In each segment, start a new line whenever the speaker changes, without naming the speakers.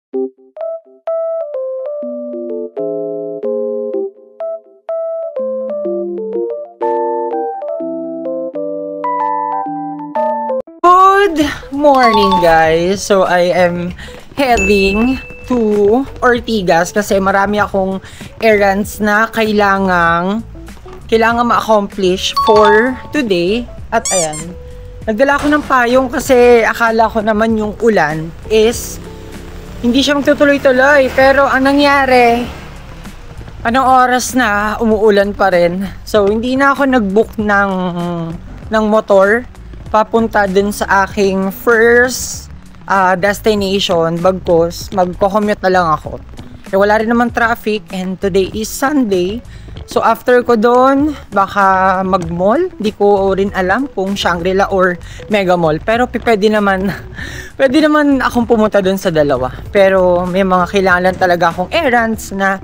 Good morning, guys. So I am heading to Ortigas kasi marami akong errands na kailangan ma-accomplish for today. At ayan, nagdala ako ng payong kasi akala ko naman yung ulan is hindi siya magtutuloy-tuloy. Pero ang nangyari, anong oras na umuulan pa rin. So hindi na ako nag-book ng motor papunta dun sa aking first destination. Bagkus magko-commute na lang ako. Wala rin naman traffic and today is Sunday. So after ko doon, baka mag-mall. Di ko rin alam kung Shangri-La or Mega Mall. Pero pwede naman akong pumunta doon sa dalawa. Pero may mga kailangan talaga akong errands na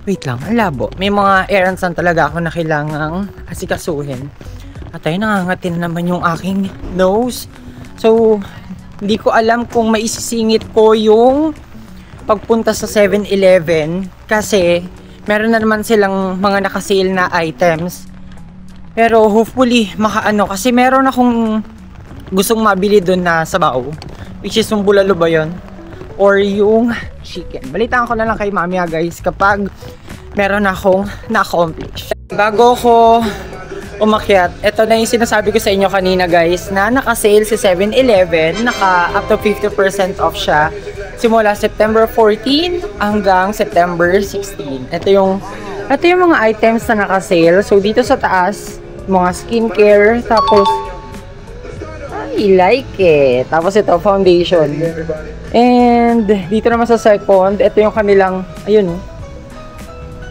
wait lang, ang labo. May mga errands lang talaga ako na kailangang asikasuhin. At ayun, nangangati na naman yung aking nose. So, hindi ko alam kung maisisingit ko yung pagpunta sa 7-Eleven kasi meron na naman silang mga nakasale na items. Pero hopefully, makaano. Kasi meron akong gustong mabili doon na sabaw. Which is yung bulalo ba yun? Or yung chicken. Balitaan ko na lang kay Mami guys kapag meron akong na-accomplish. Bago ko umakyat, ito na yung sinasabi ko sa inyo kanina guys, na naka-sale si 7-Eleven, naka up to 50% off siya simula September 14 hanggang September 16. Ito yung mga items na naka-sale. So dito sa taas, mga skincare, tapos I like it. Tapos ito, foundation. And dito naman sa second, ito yung kanilang, ayun,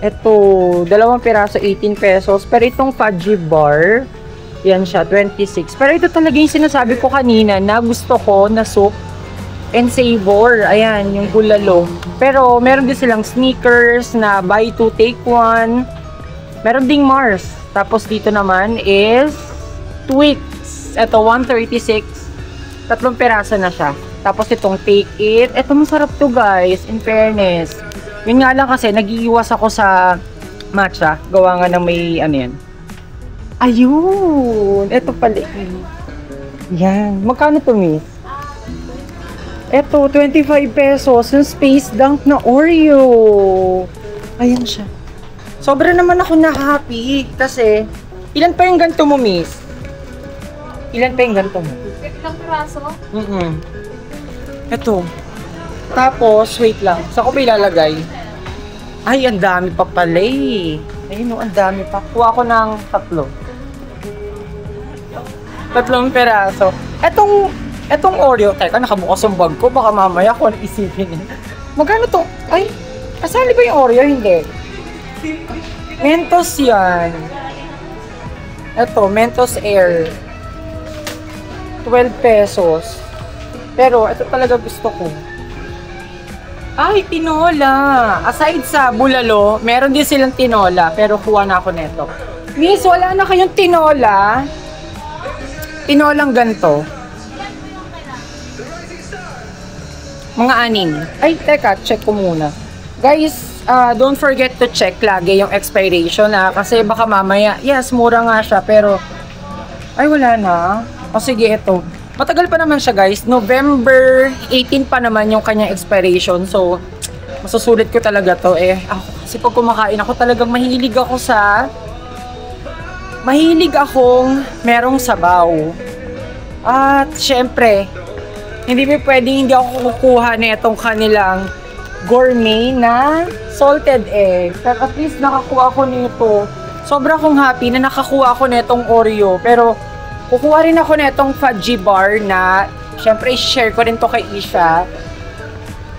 ito, 2 piraso, 18 pesos. Pero itong fudgy bar, yan siya, 26. Pero ito talaga yung sinasabi ko kanina na gusto ko na soup and savor. Ayan, yung bulalo. Pero meron din silang sneakers na buy 2 take 1. Meron ding Mars. Tapos dito naman is Twix. Ito, 136. 3 piraso na siya. Tapos itong take it. Ito, masarap to guys, in fairness. Yun nga lang kasi, nag-iiwas ako sa matcha. Gawa nga ng may, ano yan. Ayun! Ito pala. Yan. Magkano to, miss? Ito, 25 pesos. Yung Space Dunk na Oreo. Ayan siya. Sobra naman ako na-happy. Kasi, ilan pa yung ganito mo, miss? Ilan pa yung ganito mo?
Ilang piraso?
Ito. Tapos, wait lang. Saan ko ba ilalagay? Ay, ang dami pa pala eh. Ayun, ang dami pa. Kuha ko ng 3 peraso. Etong Oreo. Teka, nakabukas yung bag ko. Baka mamaya ko isipin. Magkano to? Ay, kasali ba yung Oreo? Hindi. Mentos yan. Ito, Mentos Air. 12 pesos. Pero, ito talaga gusto ko. Ay, tinola. Aside sa bulalo, meron din silang tinola. Pero kuha na ako neto. Miss, wala na kayong tinola? Tinolang ganito. Mga 6. Ay, teka, check ko muna. Guys, don't forget to check lagi yung expiration kasi baka mamaya, yes, mura nga siya, pero ay, wala na. O sige, ito. Matagal pa naman siya guys. November 18 pa naman yung kanyang expiration. So, masusulit ko talaga to eh. Kasi pag kumakain ako, talagang mahilig akong merong sabaw. At syempre, hindi ako kukuha na itong kanilang gourmet na salted egg. Pero at least nakakuha ko nito. Sobra akong happy na nakakuha ko na itong Oreo. Pero kukuha rin ako na itong fudgy bar na syempre i-share ko rin to kay Isha.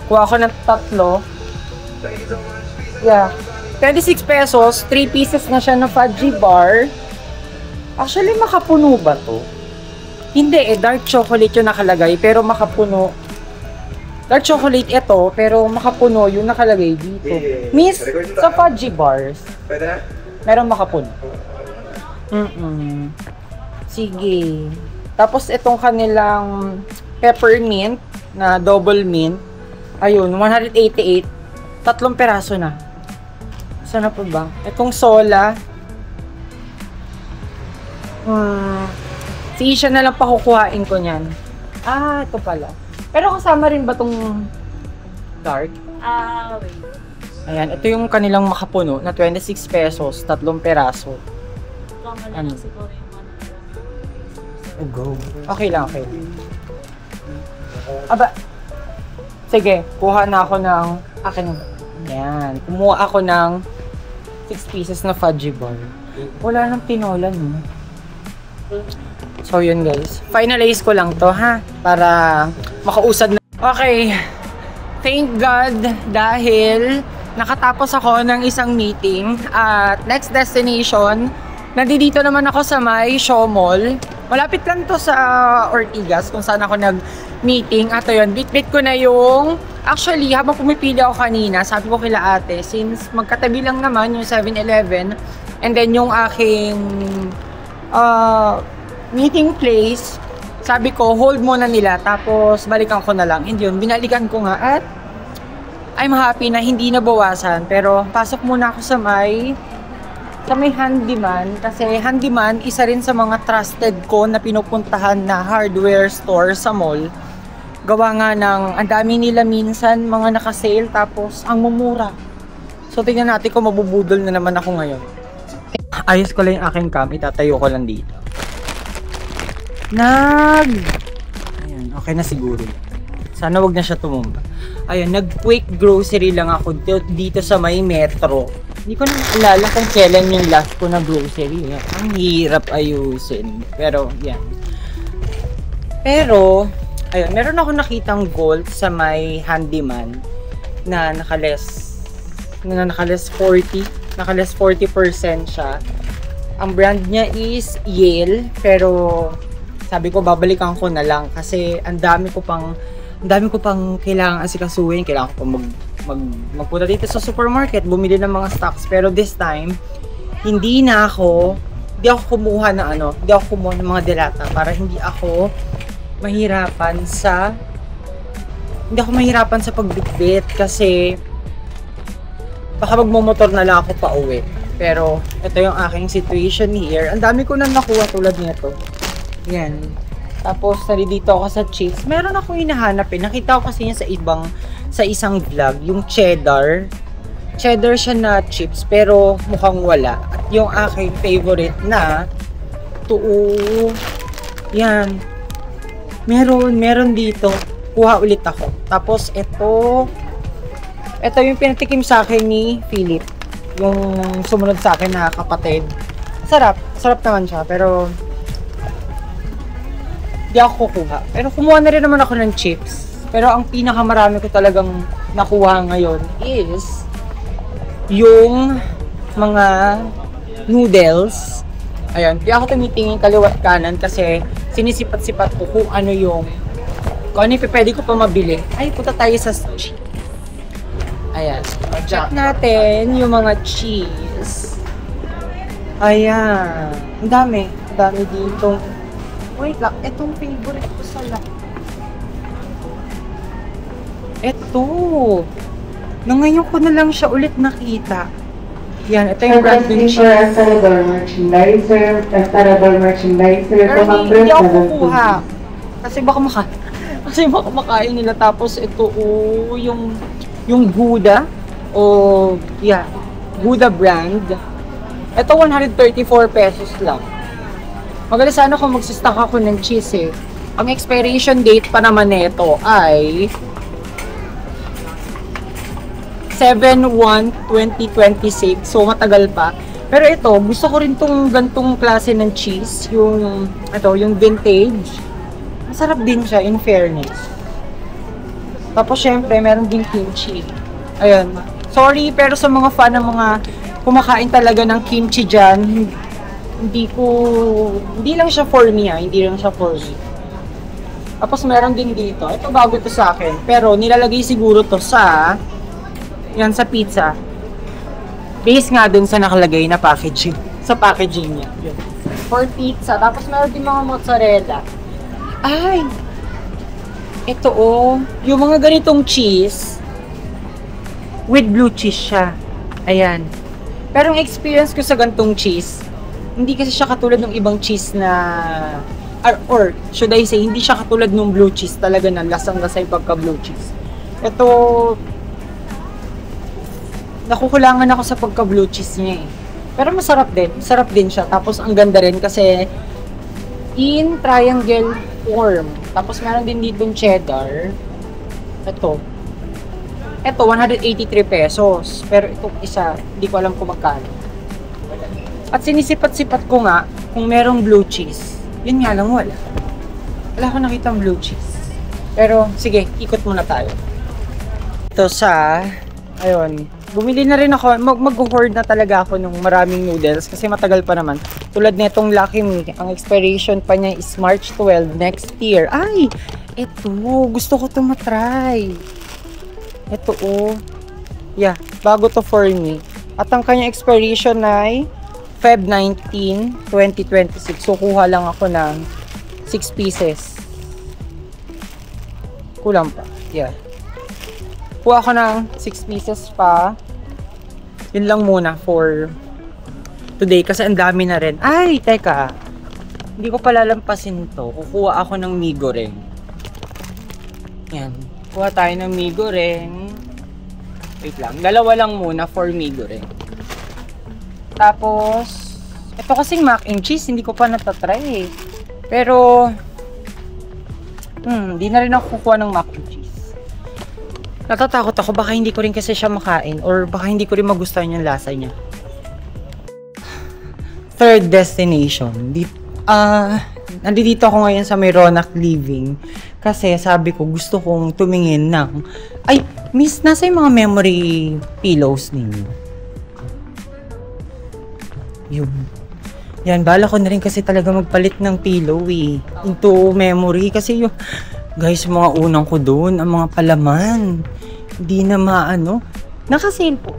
Kuha ko ng 3. Yeah. 26 pesos, 3 pieces na siya ng fudgy bar. Actually, makapuno ba to? Hindi eh, dark chocolate yung nakalagay, pero makapuno. Dark chocolate ito, pero makapuno yung nakalagay dito. Miss, sa fudgy bars, meron makapuno. Sige. Tapos itong kanilang peppermint na double mint. Ayun, 188. 3 peraso na. Saan na po ba? Itong sola. Si Isha na lang pakukuhain ko niyan. Ah, ito pala. Pero kasama rin ba tong dark?
Wait.
Ayan, ito yung kanilang makapuno na 26 pesos, 3 peraso.
Tama na
Ano?
lang siguro yung
Oh, go. Okay lang, okay. Aba, sige, kuha na ako ng akin. Ayan, kumuha ako ng 6 pieces na fudgy bar. Wala nang tinola, no? So, yun guys. Finalize ko lang to, ha? Para makausad na. Okay. Thank God dahil nakatapos ako ng isang meeting at next destination, nandito naman ako sa may Shaw Mall. Malapit lang to sa Ortigas kung saan ako nag-meeting. At yun, bit-bit ko na yung... Actually, habang pumipili ako kanina, sabi ko kila ate, since magkatabi lang naman yung 7-Eleven and then yung aking meeting place, sabi ko, hold muna nila, tapos balikan ko na lang. And yun, binalikan ko nga at I'm happy na hindi nabawasan. Pero pasok muna ako sa may handyman. Kasi handyman, isa rin sa mga trusted ko na pinupuntahan na hardware store sa mall. Gawa nga ng, ang dami nila minsan, mga naka-sale, tapos ang mumura. So tingnan natin kung mabubudol na naman ako ngayon. Ayos ko lang yung aking cam, itatayo ko lang dito. Ayan, okay na siguro. Sana wag na siya tumumba. Ayun, nag-quick grocery lang ako dito sa may metro. Hindi ko na alala kung kailan yung last ko na grocery. Ang hirap ayusin. Pero, yan. Pero, ayun, meron ako nakitang gold sa may handyman na nakaless 40. Nakaless 40% siya. Ang brand niya is Yale, pero sabi ko babalikan ko na lang kasi ang dami ko pang kailangan asikasuhin. Kailangan ko magpunta dito sa supermarket, bumili ng mga stocks. Pero this time, hindi ako kumuha ng mga delata para hindi ako mahirapan sa pagbitbit kasi baka magmomotor na lang ako pa uwi. Pero ito yung aking situation here. Ang dami ko nang nakuha tulad nito. Yan. Tapos, nandito ako sa chips. Meron akong hinahanap eh. Nakita ko kasi niya sa isang vlog, yung cheddar. Cheddar siya na chips, pero mukhang wala. At yung aking favorite na, yan. Meron dito. Kuha ulit ako. Tapos, ito yung pinatikim sa akin ni Philip. Yung sumunod sa akin na kapatid. Sarap naman siya, pero di ako kukuha. Pero kumuha na rin naman ako ng chips. Pero ang pinakamarami ko talagang nakuha ngayon is yung mga noodles. Ayan, di ako tumitingin kaliwat kanan kasi sinisipat-sipat ko kung ano yung pwede ko pa mabili. Ay, punta tayo sa cheese. Ayan. Check natin yung mga cheese. Ayan. Ang dami dito. Wait lang, etong favorite ko sa lahat. Eto. Ngayon ko na lang siya ulit nakita. Yan, ito yung brand new cheese.
Pero
Hindi ako kukuha. Kasi baka makain nila. Tapos ito, yung Gouda. Gouda brand. Ito, 134 pesos lang. Magaling sana kung magsistock ako ng cheese eh. Ang expiration date pa naman nito ay 7/1/2026. So matagal pa. Pero ito, gusto ko rin tong gantong klase ng cheese, yung vintage. Masarap din siya in fairness. Tapos syempre, meron din kimchi. Ayun. Sorry, pero sa mga fan ng mga kumakain talaga ng kimchi dyan, hindi lang siya for me hindi lang siya for me. Tapos meron din dito, ito bago to sa akin, pero nilalagay siguro to sa pizza. Base nga dun sa nakalagay na packaging, sa packaging niya. Yun. For pizza, tapos meron din mga mozzarella. Ay! Ito yung mga ganitong cheese, with blue cheese siya. Ayan. Pero ang experience ko sa ganitong cheese, hindi kasi siya katulad ng ibang cheese na, or should I say, hindi siya katulad ng blue cheese talaga na lasang-lasa yung pagka-blue cheese. Ito, nakukulangan ako sa pagka-blue cheese niya eh. Pero masarap din siya. Tapos ang ganda rin kasi in triangle form. Tapos meron din dito yung cheddar. Ito 183 pesos. Pero itong isa, hindi ko alam kung magkano. At sinisipat-sipat ko nga kung merong blue cheese. Yun nga lang, wala. Wala akong nakitang blue cheese. Pero sige, ikot muna tayo. Ito ayun, bumili na rin ako, mag-hoard na talaga ako ng maraming noodles kasi matagal pa naman. Tulad nitong Lucky Me, ang expiration pa niya is March 12 next year. Ay, ito, gusto ko ito matry. Ito yeah, bago to for me. At ang kanyang expiration ay Feb 19, 2026. So, kuha lang ako ng 6 pieces. Kulang pa, yeah. Kuha ako ng 6 pieces pa. Yun lang muna for today kasi ang dami na rin. Ay, teka. Hindi ko palalampasin to. Kukuha ako ng mee goreng. Yan. Kuha tayo ng mee goreng. Wait lang. Dalawa lang muna for mee goreng. Tapos, ito kasing mac and cheese. Hindi ko pa natatry eh. Pero, hindi na rin ako kukuha ng mac and cheese. Natatakot ako, baka hindi ko rin kasi siya makain or baka hindi ko rin magustuhan yung lasa niya. Third destination. Nandito ako ngayon sa may Ronak Living kasi sabi ko gusto kong tumingin ng miss, nasa yung mga memory pillows ninyo. Yun. Yan, bala ko na rin kasi talaga magpalit ng pillow into memory kasi yung guys, mga unang ko doon, ang mga palaman. Hindi na naka-sale po.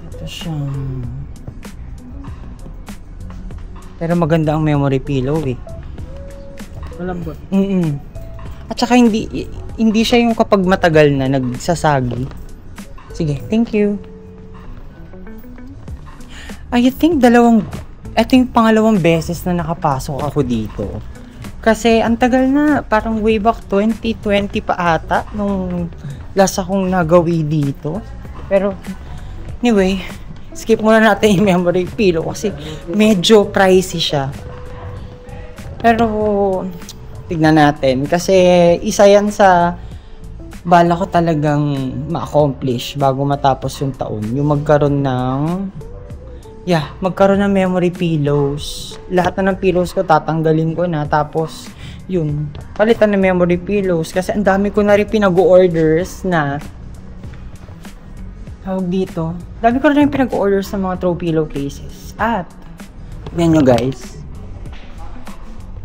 Ito siya. Pero maganda ang memory pillow
Malambot.
At saka hindi siya yung kapag matagal na nagsasagi. Sige, thank you. I think ito yung pangalawang beses na nakapasok ako dito. Kasi ang tagal na, parang way back 2020 pa ata nung last akong nagawi dito. Pero anyway, skip muna natin yung memory pillow kasi medyo pricey siya. Pero tignan natin kasi isa yan sa bala ko talagang ma-accomplish bago matapos yung taon. Yung magkaroon ng memory pillows. Lahat na ng pillows ko tatanggalin ko na. Tapos, yun, palitan ng memory pillows. Kasi ang dami ko na rin pinag-orders na tawag dito. Dami ko na rin pinag-orders ng mga throw pillow cases. At, yan nyo guys.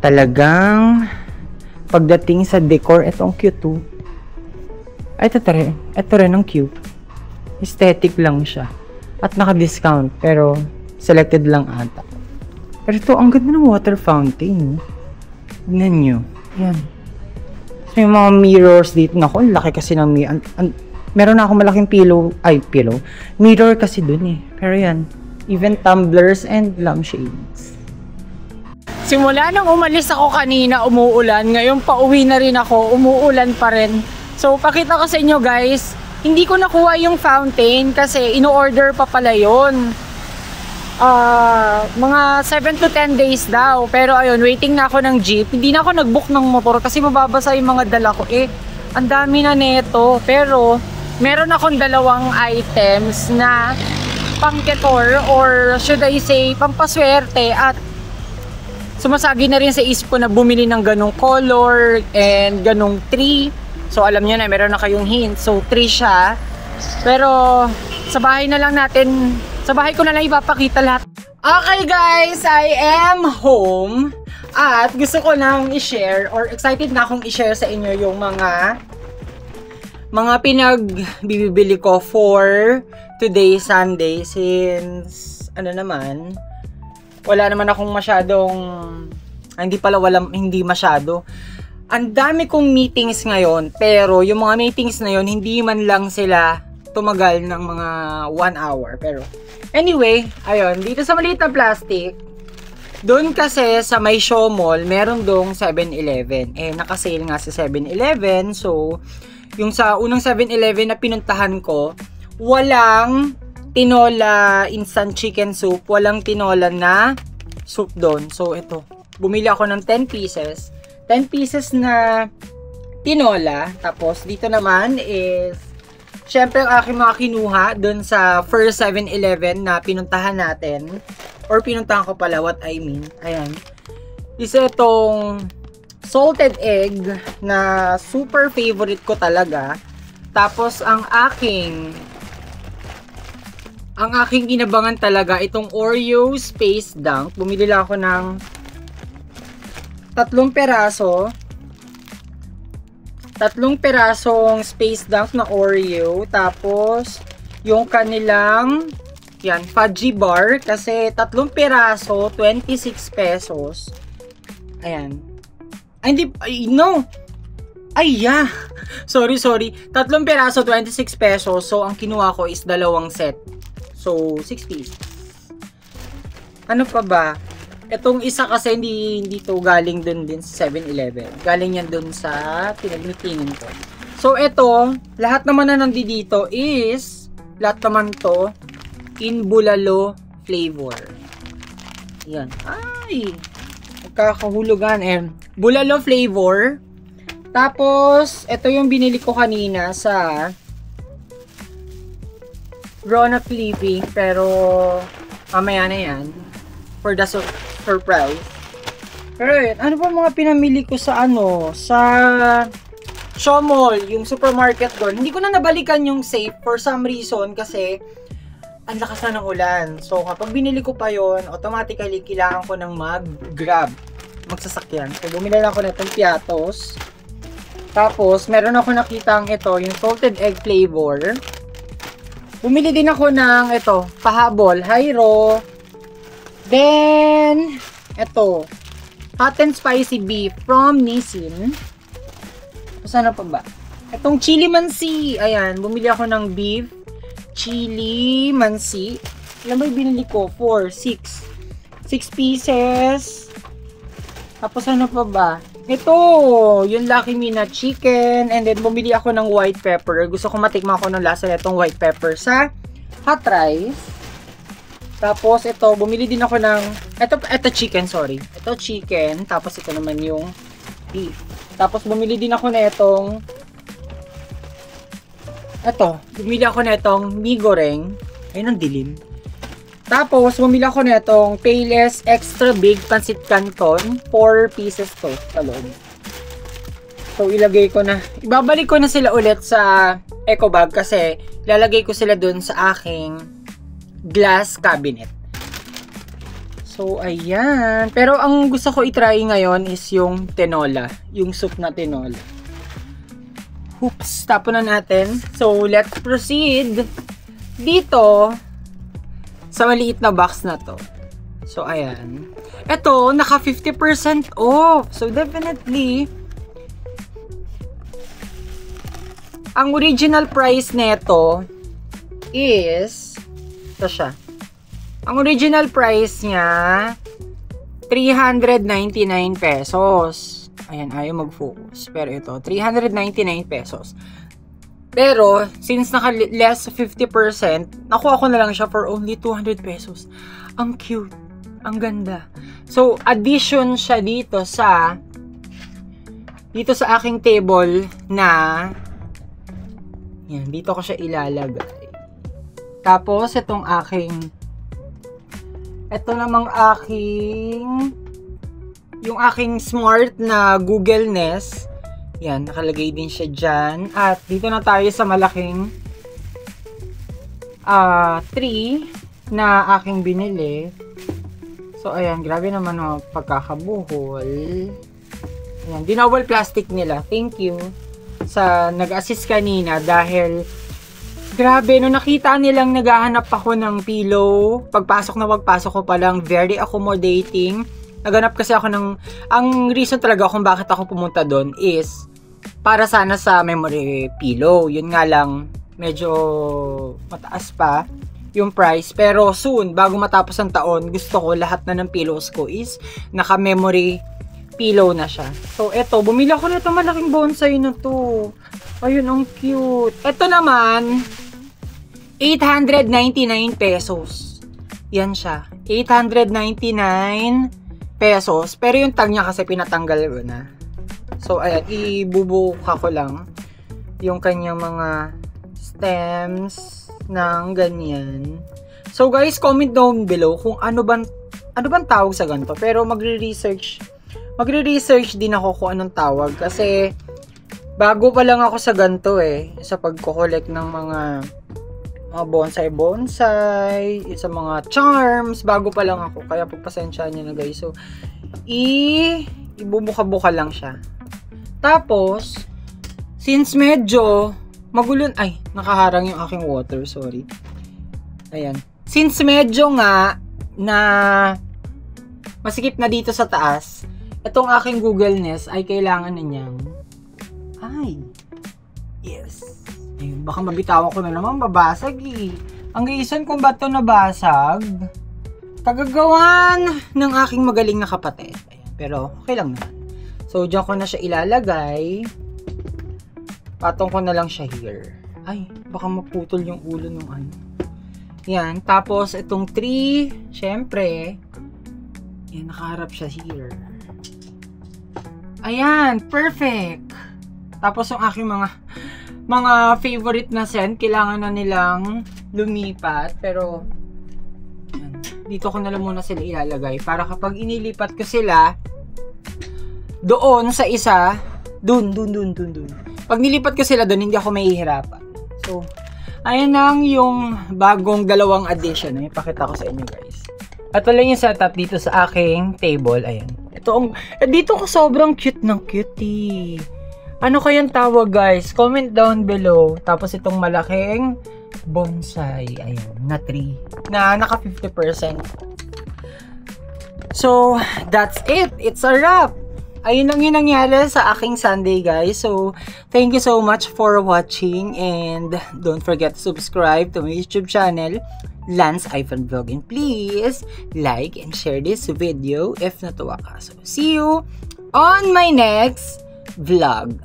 Talagang pagdating sa decor, itong cute too. Ito rin ang cute. Aesthetic lang siya. At naka-discount, pero selected lang ata. Pero ito, ang ganda ng water fountain. Tignan nyo. Yan. So, yung mga mirrors dito. Naku, ang laki kasi ng mirror. Meron na akong malaking pillow. Mirror kasi dun eh. Pero yan. Even tumblers and lampshades. Simula nang umalis ako kanina, umuulan. Ngayon, pauwi na rin ako. Umuulan pa rin. So, pakita ko sa inyo guys. Hindi ko nakuha yung fountain kasi in-order pa pala yun. Mga 7 to 10 days daw. Pero ayun, waiting na ako ng jeep. Hindi na ako nag-book ng motor kasi mababasa yung mga dala ko. Ang dami na neto. Pero meron akong dalawang items na pang-ketor or should I say, pampaswerte at sumasagi na rin sa isip ko na bumili ng ganong color and ganong tree. So, alam nyo na, meron na kayong hint. So, 3 siya. Pero, sa bahay na lang natin, sa bahay ko na lang ipapakita lahat. Okay guys, I am home. At gusto ko nang i-share, or excited na akong i-share sa inyo yung mga pinagbibili ko for today, Sunday. Since, wala naman akong masyadong, hindi masyado. Ang dami kong meetings ngayon, pero yung mga meetings na yon hindi man lang sila tumagal ng mga 1 hour. Pero, anyway, ayun, dito sa maliit na plastic, doon kasi sa may show mall, meron dong 7-Eleven. Nakasale nga sa 7-Eleven. So, yung sa unang 7-Eleven na pinuntahan ko, walang tinola instant chicken soup, walang tinola na soup doon. So, ito, bumili ako ng 10 pieces. 10 pieces na tinola. Tapos, dito naman is, syempre, ang aking mga kinuha doon sa first 7-Eleven na pinuntahan natin. Or pinuntahan ko pala, what I mean. Ayan. Isa itong salted egg na super favorite ko talaga. Tapos, ang aking inabangan talaga, itong Oreo Space Dunk. Bumili lang ako ng 3 peraso. 3 perasong Space Dunk na Oreo. Tapos, yung kanilang, yan, fudgy bar. Kasi, 3 peraso, 26 pesos. Ayan. Ay, hindi, no. Ay, yeah. Sorry. 3 peraso, 26 pesos. So, ang kinuha ko is 2 set. So, 6 pieces. Ano pa ba? Itong isa kasi hindi to galing dun din sa 7-Eleven. Galing yan dun sa pinagmitingin ko. So, ito, lahat naman na nandito is, lahat naman to, in bulalo flavor. Yan. Ay! Nagkakahulugan. Bulalo flavor. Tapos, ito yung binili ko kanina sa Roanoke Living. Pero, mamaya na yan. For the surprise. Pero ano ba mga pinamili ko sa sa Shaw Mall, yung supermarket doon. Hindi ko na nabalikan yung safe for some reason kasi ang lakas na ng ulan. So kapag binili ko pa yon, automatically kailangan ko ng mag-grab, magsasakyan. So bumili lang ako nitong piatos. Tapos meron ako nakitang ito, yung salted egg flavor. Bumili din ako ng ito, pahabol, Hyro. Then, ito, hot and spicy beef from Nissin. Saan pa ba? Itong chili mansi. Ayan, bumili ako ng beef chili mansi. Ilan ba yung binili ko? 6 pieces. Tapos ano pa ba? Ito, yung Lucky Me na chicken. And then, bumili ako ng white pepper. Gusto ko matikman ako ng lasa nitong white pepper sa hot rice. Tapos, ito, bumili din ako ng, ito chicken, sorry. Ito chicken, tapos ito naman yung beef. Tapos, bumili din ako na itong, bumili ako na itong mi goreng. Ayun, ang dilim. Tapos, bumili ako na itong Payless Extra Big Pancit Canton. 4 pieces to, sa loob. So, ilagay ko na, ibabalik ko na sila ulit sa eco bag kasi ilalagay ko sila dun sa aking glass cabinet. So, ayan. Pero, ang gusto ko itry ngayon is yung tinola. Yung soup na tinola. Oops, tapon na natin. So, let's proceed dito sa maliit na box na to. So, ayan. Ito, naka 50% off. So, definitely, ang original price nito is, ito siya. Ang original price niya, 399 pesos. Ayan, ayaw mag-focus. Pero ito, 399 pesos. Pero, since naka-less 50%, nakuha ko na lang siya for only 200 pesos. Ang cute. Ang ganda. So, addition siya dito sa aking table na, yan, dito ko siya ilalagay. Tapos, ito namang yung aking smart na Google Nest. Yan, nakalagay din siya dyan. At dito na tayo sa malaking tree na aking binili. So, ayan, grabe naman ang pagkakabuhol. Ayan, dinowel plastic nila. Thank you sa nag-assist kanina dahil Grabe, no nakita nilang naghahanap ako ng pillow, pagpasok ko pa lang, very accommodating. Naganap kasi ako ng, ang reason talaga kung bakit ako pumunta doon is, para sana sa memory pillow. Yun nga lang, medyo mataas pa yung price. Pero soon, bago matapos ang taon, gusto ko lahat na ng pillows ko is naka-memory pillow na siya. So, eto, bumili ako nito malaking bonsai na to. Ayun, ang cute. Eto naman, 899 pesos. Yan siya. 899 pesos. Pero yung tag niya kasi pinatanggal ko na. So, ayan, ibubuka ko lang yung kanyang mga stems ng ganyan. So, guys, comment down below kung ano bang tawag sa ganito. Pero magre-research din ako kung anong tawag. Kasi, bago pa lang ako sa ganito sa pagko-collect ng mga bonsai, sa mga charms, bago pa lang ako. Kaya pagpasensyaan nyo na guys. So, ibubuka-buka lang siya. Tapos, since medyo magulon, ay, nakaharang yung aking water, sorry. Ayan. Since medyo nga na masikip na dito sa taas, itong aking Google Nest ay kailangan na niyang, yes. Ayun, baka mabitawan ko na naman, babasag Ang reason kung ba't ito nabasag, kagagawan ng aking magaling na kapatid. Ayan, pero okay lang naman. So, dyan ko na siya ilalagay. Patong ko na lang siya here. Ay, baka maputol yung ulo ng ano. Yan, tapos itong tree, syempre, yan, nakaharap siya here. Ayan, perfect. Tapos yung aking mga favorite na scent, kailangan na nilang lumipat. Pero, yan, dito ko na lang muna sila ilalagay. Para kapag inilipat ko sila, doon sa isa, dun. Pag nilipat ko sila doon, hindi ako mahihirapan. So, ayan lang yung bagong dalawang addition. Ay, pakita ko sa inyo guys. At wala yung setup dito sa aking table. Ayan. Dito ko sobrang cute ng cutie. Ano kayang tawag guys? Comment down below. Tapos itong malaking bonsai. Ayan, na tree. Na naka 50%. So, that's it. It's a wrap. Ayun lang yung nangyari sa aking Sunday guys. So, thank you so much for watching. And don't forget to subscribe to my YouTube channel, Lance Ivan Vlog. And please, like and share this video if natuwa ka. So, see you on my next vlog.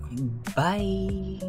Bye!